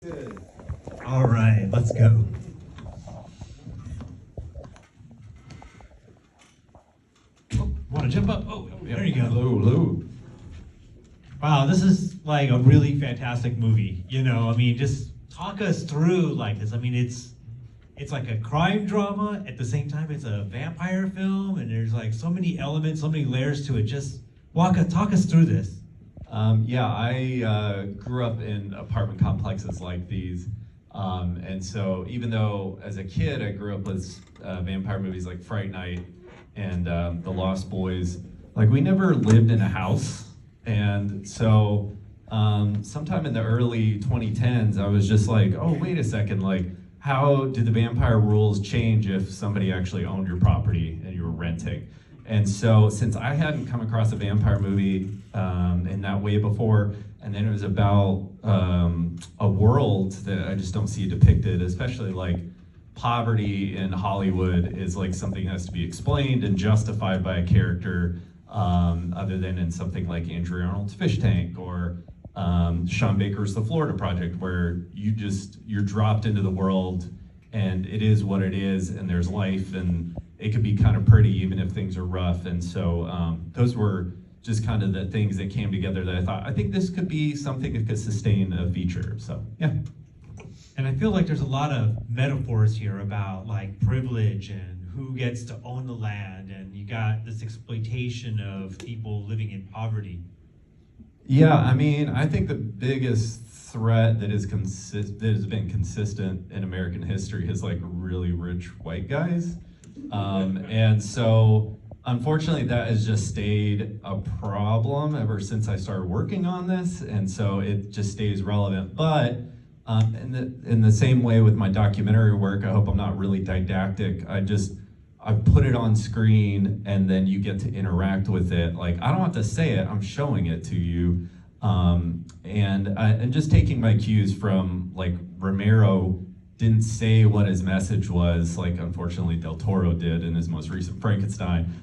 Good. All right, let's go. Oh, want to jump up? Oh, there you go. Hello, hello. Wow, this is like a really fantastic movie. I mean, just talk us through like this. I mean, it's like a crime drama. At the same time, it's a vampire film, and there's like so many elements, so many layers to it. Just talk us through this. Yeah, I grew up in apartment complexes like these. And so even though as a kid I grew up with vampire movies like Fright Night and The Lost Boys, like we never lived in a house. And so sometime in the early 2010s, I was just like, oh, wait a second, like how do the vampire rules change if somebody actually owned your property and you were renting? And so since I hadn't come across a vampire movie in that way before, and then it was about a world that I just don't see depicted, especially like poverty in Hollywood is like something that has to be explained and justified by a character other than in something like Andrew Arnold's Fish Tank or Sean Baker's The Florida Project, where you're dropped into the world and it is what it is and there's life and it could be kind of pretty even if things are rough. And so those were just kind of the things that came together that I thought, I think this could be something that could sustain a feature. So, yeah. And I feel like there's a lot of metaphors here about like privilege and who gets to own the land, and you got this exploitation of people living in poverty. Yeah, I mean, I think the biggest threat that has been consistent in American history is like really rich white guys. And so unfortunately that has just stayed a problem ever since I started working on this, and so it just stays relevant. But in the same way with my documentary work, I hope I'm not really didactic. I put it on screen and then you get to interact with it. Like I don't have to say it, I'm showing it to you. And just taking my cues from like Romero didn't say what his message was, like unfortunately Del Toro did in his most recent Frankenstein.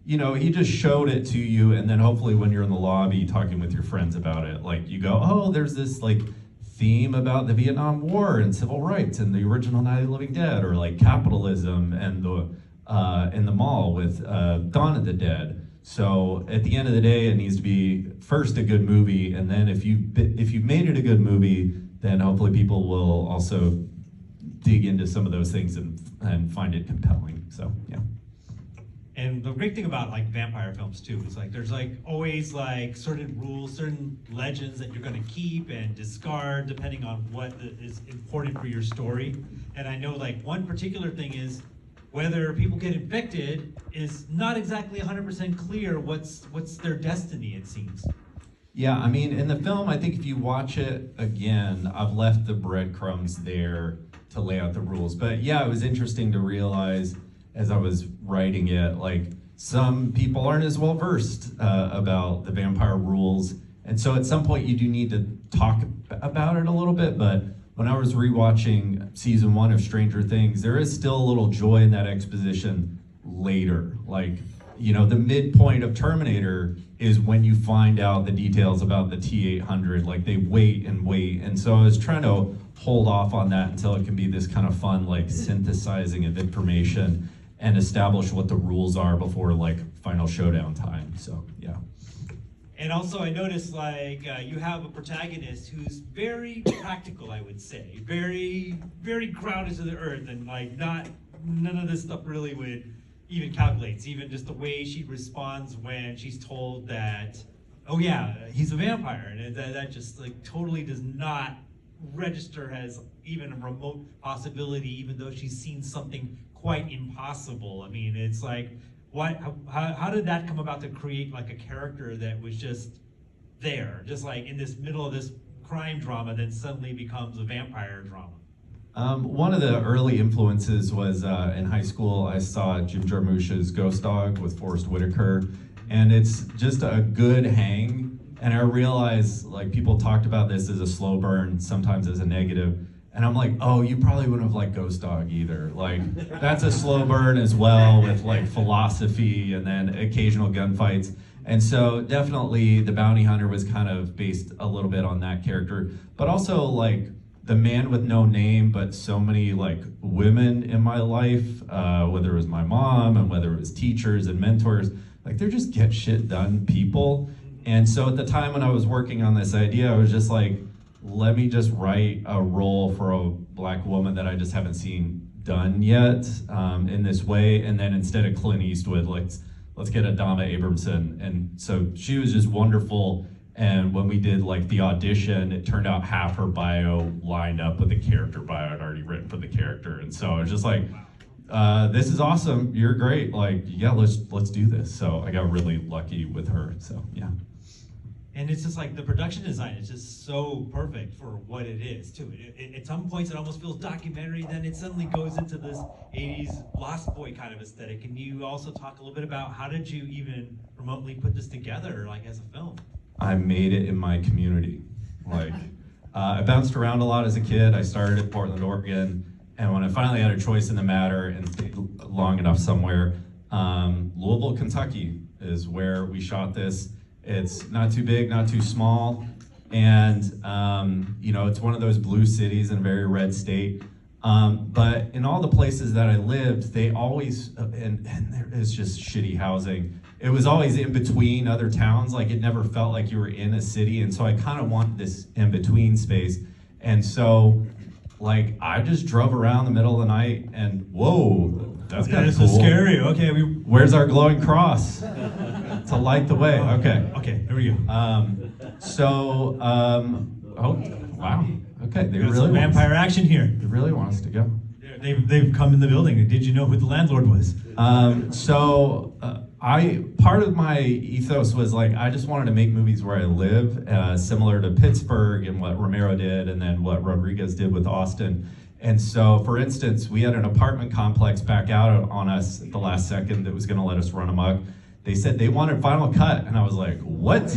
He just showed it to you, and then hopefully when you're in the lobby talking with your friends about it, like you go, oh, there's this like theme about the Vietnam War and civil rights and the original Night of the Living Dead, or like capitalism and the mall with Dawn of the Dead. So at the end of the day, it needs to be first a good movie, and then if you've made it a good movie, then hopefully people will also dig into some of those things and find it compelling. So yeah. And the great thing about like vampire films too is like there's like always like certain rules, certain legends that you're going to keep and discard depending on what is important for your story. And I know like one particular thing is whether people get infected is not exactly 100% clear what's their destiny, it seems. Yeah, I mean, in the film, I think if you watch it again, I've left the breadcrumbs there to lay out the rules. But yeah, it was interesting to realize as I was writing it, like some people aren't as well versed about the vampire rules. And so at some point you do need to talk about it a little bit. But when I was rewatching season 1 of Stranger Things, there is still a little joy in that exposition later. Like, the midpoint of Terminator is when you find out the details about the T-800. Like they wait and wait. And so I was trying to hold off on that until it can be this kind of fun, like synthesizing of information and establish what the rules are before like final showdown time. So yeah. And also I noticed like you have a protagonist who's very practical, I would say. Very, very grounded to the earth, and like none of this stuff really would even calculates, even just the way she responds when she's told that, oh yeah, he's a vampire, and that just like totally does not register as even a remote possibility, even though she's seen something quite impossible. I mean, it's like, how did that come about to create like a character that was just there, just like in this middle of this crime drama, then suddenly becomes a vampire drama? One of the early influences was in high school, I saw Jim Jarmusch's Ghost Dog with Forrest Whitaker, and it's just a good hang. And I realized like people talked about this as a slow burn, sometimes as a negative. And I'm like, oh, you probably wouldn't have liked Ghost Dog either. Like, that's a slow burn as well with like philosophy and then occasional gunfights. And so definitely the bounty hunter was kind of based a little bit on that character, but also like the man with no name, but so many like women in my life, whether it was my mom and whether it was teachers and mentors, like they're just get shit done people. And so at the time when I was working on this idea, I was just like, let me just write a role for a Black woman that I just haven't seen done yet in this way. And then instead of Clint Eastwood, let's get Adama Abramson. And so she was just wonderful. And when we did like the audition, it turned out half her bio lined up with the character bio I'd already written for the character. And so I was just like, this is awesome, you're great. Like, yeah, let's do this. So I got really lucky with her, so yeah. And it's just like the production design is just so perfect for what it is too. At some points it almost feels documentary, then it suddenly goes into this 80s Lost Boy kind of aesthetic. And you also talk a little bit about how did you even remotely put this together like as a film? I made it in my community. Like, I bounced around a lot as a kid. I started at Portland, Oregon, and when I finally had a choice in the matter and stayed long enough somewhere, Louisville, Kentucky is where we shot this. It's not too big, not too small, and you know, it's one of those blue cities in a very red state. But in all the places that I lived, they always, and there is just shitty housing. It was always in between other towns, like it never felt like you were in a city, and so I kind of wanted this in-between space. And so, like, I just drove around the middle of the night, and whoa, that's kind of cool. This is scary, okay. Where's our glowing cross? To light the way, okay. Okay, there we go. Oh, wow, okay, they Got really some vampire action here. They really want us to go. They've come in the building. Did you know who the landlord was? Part of my ethos was like, I just wanted to make movies where I live, similar to Pittsburgh and what Romero did and then what Rodriguez did with Austin. And so, for instance, we had an apartment complex back out on us at the last second that was gonna let us run amok. They said they wanted Final Cut, and I was like, what?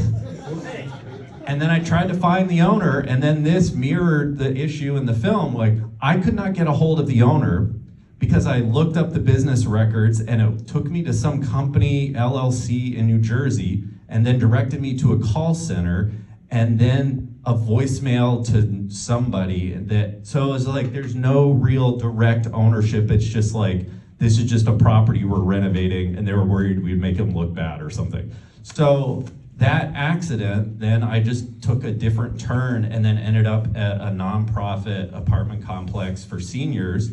And then I tried to find the owner, and then this mirrored the issue in the film. Like, I could not get a hold of the owner because I looked up the business records, and it took me to some company, LLC in New Jersey, and then directed me to a call center, and then a voicemail to somebody. So it was like, there's no real direct ownership. It's just like, this is just a property we're renovating, and they were worried we'd make them look bad or something. So that accident, then I just took a different turn and then ended up at a nonprofit apartment complex for seniors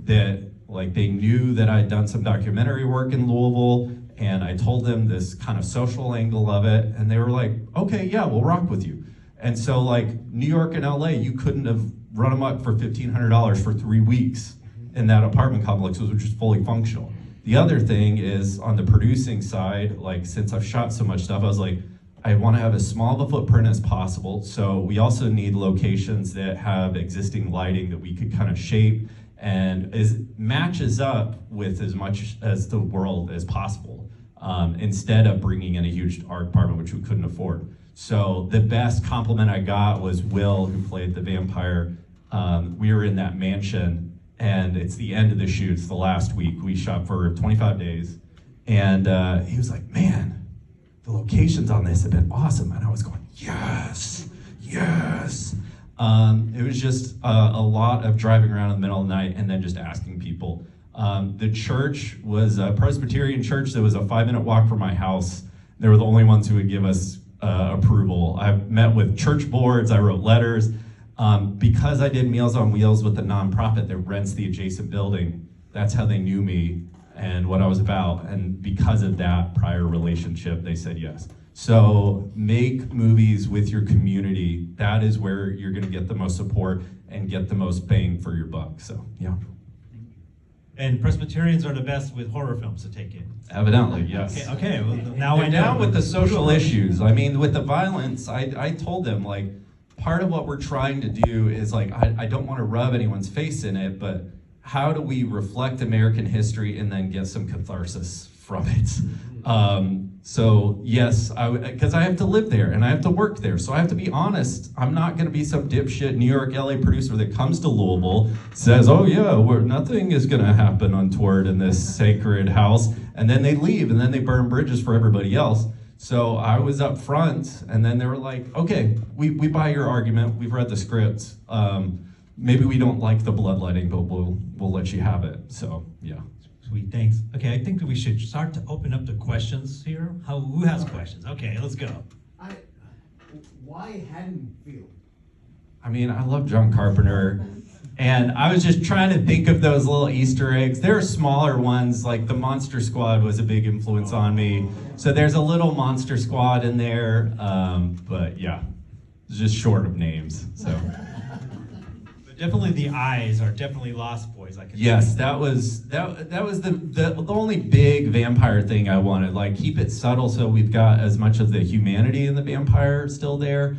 that, like, they knew that I'd done some documentary work in Louisville, and I told them this kind of social angle of it, and they were like, okay, yeah, we'll rock with you. And so, like, New York and LA, you couldn't have run them up for $1,500 for 3 weeks in that apartment complex, which was fully functional. The other thing is, on the producing side, like, since I've shot so much stuff, I was like, I want to have as small of a footprint as possible, so we also need locations that have existing lighting that we could kind of shape and matches up with as much as the world as possible, instead of bringing in a huge art department, which we couldn't afford. So the best compliment I got was Will, who played the vampire. We were in that mansion, and it's the end of the shoot, it's the last week. We shot for 25 days, and he was like, man, the locations on this have been awesome. And I was going, yes, yes. It was just a lot of driving around in the middle of the night and then just asking people. The church was a Presbyterian church that was a 5-minute walk from my house. They were the only ones who would give us approval. I met with church boards, I wrote letters. Because I did Meals on Wheels with the nonprofit that rents the adjacent building, that's how they knew me and what I was about. And because of that prior relationship, they said yes. So make movies with your community. That is where you're gonna get the most support and get the most bang for your buck, so yeah. And Presbyterians are the best with horror films to take in. Evidently, yes. Okay, well, now They're I know. down with the social issues. I mean, with the violence, I told them, like, part of what we're trying to do is, like, I don't want to rub anyone's face in it, but how do we reflect American history and then get some catharsis from it? So yes, because I have to live there and I have to work there, so I have to be honest. I'm not going to be some dipshit New York, LA producer that comes to Louisville, says, oh yeah, nothing is going to happen untoward in this sacred house, and then they leave and then they burn bridges for everybody else. So I was up front, and then they were like, okay, we buy your argument. We've read the script. Maybe we don't like the bloodletting, but we'll let you have it. So yeah. Sweet, thanks. Okay, I think that we should start to open up the questions here. Who has questions? Okay, let's go. Why Haddonfield? I mean, I love John Carpenter, and I was just trying to think of those little Easter eggs. There are smaller ones, like the Monster Squad was a big influence on me. So there's a little Monster Squad in there, but yeah, it's just short of names. So. But definitely the eyes are definitely Lost Boys. I can Yes, that was the only big vampire thing I wanted. Like, keep it subtle so we've got as much of the humanity in the vampire still there.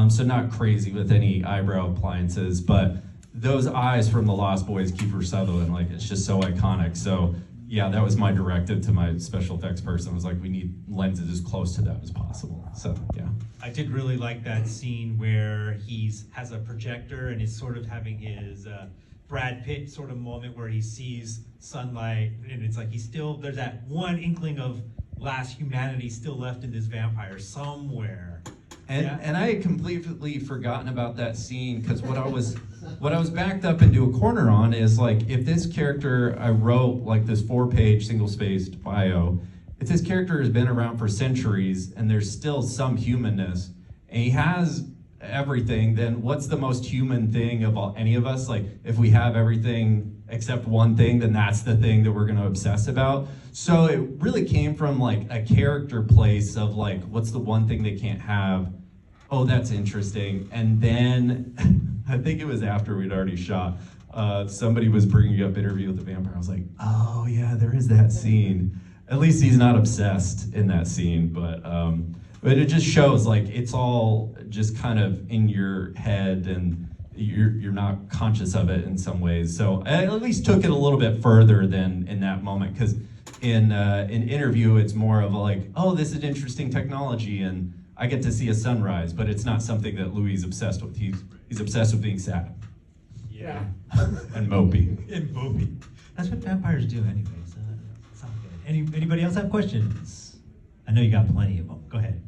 So not crazy with any eyebrow appliances, but those eyes from the Lost Boys, Kiefer Sutherland, like, it's just so iconic. So yeah, that was my directive to my special effects person. Was like, we need lenses as close to that as possible. So yeah. I did really like that scene where has a projector and is sort of having his Brad Pitt sort of moment where he sees sunlight, and it's like there's that one inkling of last humanity still left in this vampire somewhere. And I had completely forgotten about that scene, because what I was backed up into a corner on is, like, if this character, I wrote like this 4-page single-spaced bio, if this character has been around for centuries and there's still some humanness and he has everything, then what's the most human thing of any of us? Like, if we have everything except one thing, then that's the thing that we're going to obsess about. So it really came from like a character place of like, what's the one thing they can't have? Oh, that's interesting. And then I think it was after we'd already shot, somebody was bringing up Interview with the Vampire. I was like, oh yeah, there is that scene. At least he's not obsessed in that scene, but it just shows like it's all just kind of in your head and you're not conscious of it in some ways. So I at least took it a little bit further than in that moment, because in Interview it's more of a like, oh, this is interesting technology and I get to see a sunrise, but it's not something that Louis is obsessed with. He's obsessed with being sad. Yeah. And mopey. And mopey. That's what vampires do anyway, so it's all good. Anybody else have questions? I know you got plenty of them. Go ahead.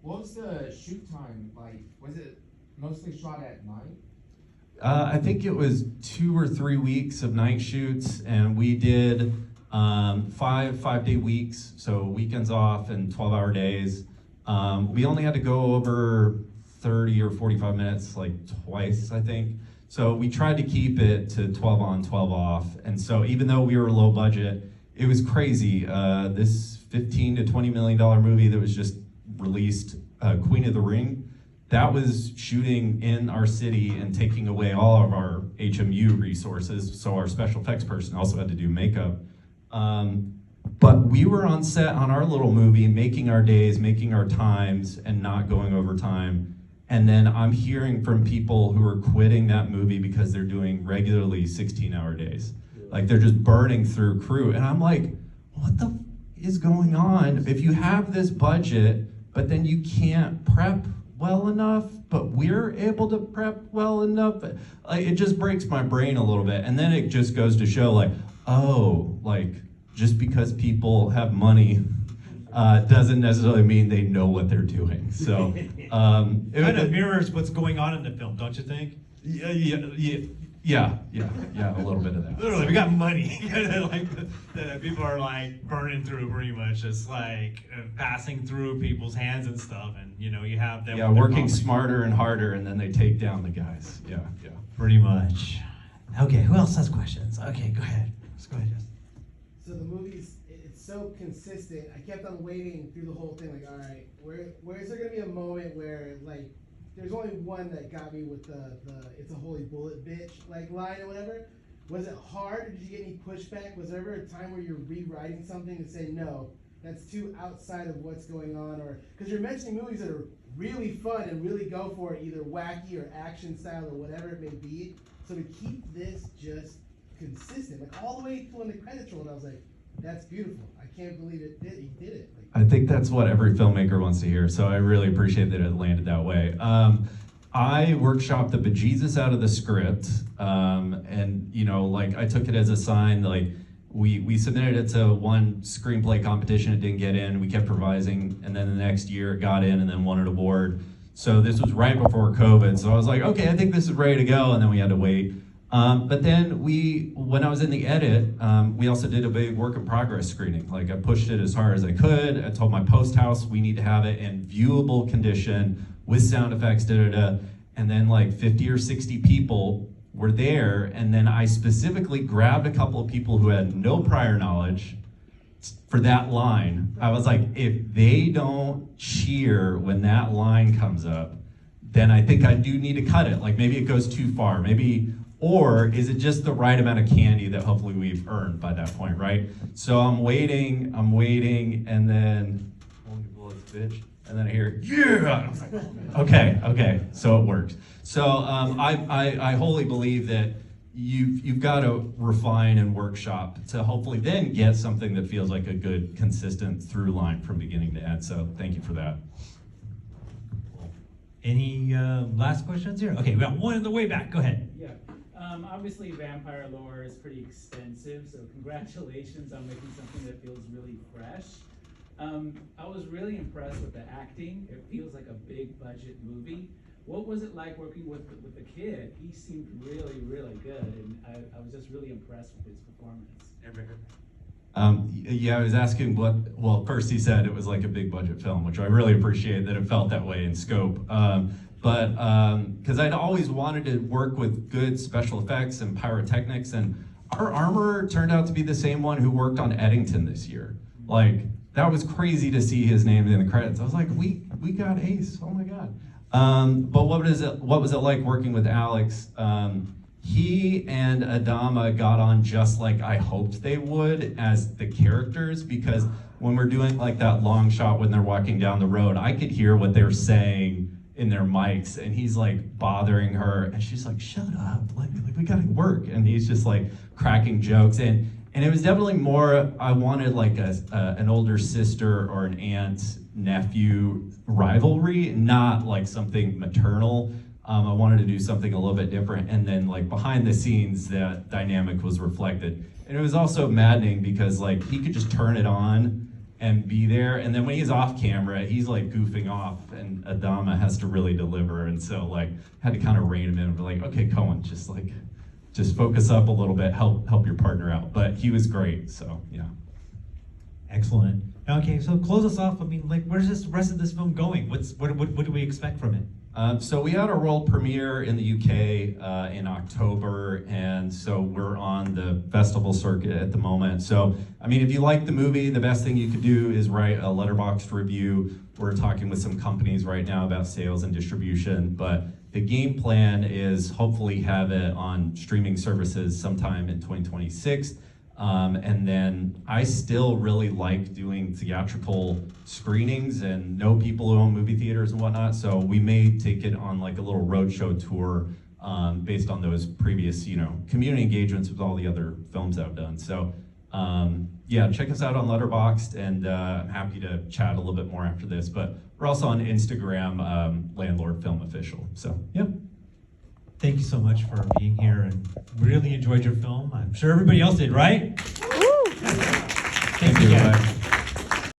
What was the shoot time like? Was it mostly shot at night? I think it was 2 or 3 weeks of night shoots, and we did 5-day weeks, so weekends off and 12-hour days. We only had to go over 30 or 45 minutes like twice, I think. So we tried to keep it to 12 on, 12 off. And so even though we were low budget, it was crazy. This $15 to $20 million movie that was just released, Queen of the Ring, that was shooting in our city and taking away all of our HMU resources. So our special effects person also had to do makeup. But we were on set on our little movie, making our days, making our times, and not going overtime. And then I'm hearing from people who are quitting that movie because they're doing regularly 16-hour days. Like, they're just burning through crew. And I'm like, what the is going on? If you have this budget, but then you can't prep well enough, but we're able to prep well enough, like, it just breaks my brain a little bit. And then it just goes to show, like, oh, like, just because people have money doesn't necessarily mean they know what they're doing. So it kind of mirrors what's going on in the film, don't you think? Yeah, a little bit of that. Literally, we got money. Like the people are like burning through pretty much, just like passing through people's hands and stuff, and you know you have them. Yeah, working smarter and harder, and then they take down the guys. Yeah. Pretty much. Okay, who else has questions? Okay, go ahead. Let's go ahead, Justin. So the movie's it's so consistent. I kept on waiting through the whole thing, like, all right, where is there gonna be a moment where like there's only one that got me with the "it's a holy bullet, bitch" like line or whatever. Was it hard, or did you get any pushback? Was there ever a time where you're rewriting something and say, no, that's too outside of what's going on? Or because you're mentioning movies that are really fun and really go for it, either wacky or action style or whatever it may be. So to keep this just consistent, like all the way to when the credits rolled, I was like, that's beautiful. I can't believe he did it. Like, I think that's what every filmmaker wants to hear, so I really appreciate that it landed that way. I workshopped the bejesus out of the script, and you know, like I took it as a sign, like we submitted it to one screenplay competition, it didn't get in, we kept revising, and then the next year it got in and then won an award. So this was right before COVID, so I was like, okay, I think this is ready to go, and then we had to wait. But then when I was in the edit, we also did a big work in progress screening. Like I pushed it as hard as I could. I told my post house we need to have it in viewable condition with sound effects, and then like 50 or 60 people were there, and then I specifically grabbed a couple of people who had no prior knowledge for that line. I was like, if they don't cheer when that line comes up, then I think I do need to cut it. Like maybe it goes too far, or is it just the right amount of candy that hopefully we've earned by that point, right? So I'm waiting, and then, holy bullets, bitch. And then I hear, yeah! I was like, okay, so it works. So I wholly believe that you've got to refine and workshop to hopefully then get something that feels like a good, consistent through line from beginning to end. So thank you for that. Any last questions here? Okay, we got one in the way back. Go ahead. Yeah. Obviously, vampire lore is pretty extensive, so congratulations on making something that feels really fresh. I was really impressed with the acting. It feels like a big budget movie. What was it like working with the kid? He seemed really, really good, and I was just really impressed with his performance. Yeah, I was asking well, first he said it was like a big budget film, which I really appreciate that it felt that way in scope. But because I'd always wanted to work with good special effects and pyrotechnics, and our armorer turned out to be the same one who worked on Eddington this year. Like, that was crazy to see his name in the credits. I was like, we got Ace, oh my God. But what was it like working with Alex? He and Adama got on just like I hoped they would as the characters, because when we're doing like that long shot when they're walking down the road, I could hear what they're saying in their mics, and he's like bothering her, and she's like, shut up, like we gotta work, and he's just like cracking jokes, and it was definitely more, I wanted like an older sister or an aunt nephew rivalry, not like something maternal. I wanted to do something a little bit different, and then like behind the scenes that dynamic was reflected. And it was also maddening because like he could just turn it on and be there, and then when he's off camera, he's like goofing off, and Adama has to really deliver, and so like had to kind of rein him in and be like, okay, Cohen, just focus up a little bit, help your partner out. But he was great, so yeah. Excellent. Okay, so close us off. I mean, like, where's this rest of this film going? What do we expect from it? So we had a world premiere in the UK in October, and so we're on the festival circuit at the moment. So, I mean, if you like the movie, the best thing you could do is write a letterboxd review. We're talking with some companies right now about sales and distribution, but the game plan is hopefully have it on streaming services sometime in 2026. And then I still really like doing theatrical screenings and know people who own movie theaters and whatnot. So we may take it on like a little roadshow tour based on those previous, community engagements with all the other films I've done. So yeah, check us out on Letterboxd, and I'm happy to chat a little bit more after this. But we're also on Instagram, Landlord Film Official. So yeah. Thank you so much for being here, and really enjoyed your film. I'm sure everybody else did, right? Thank you, guys.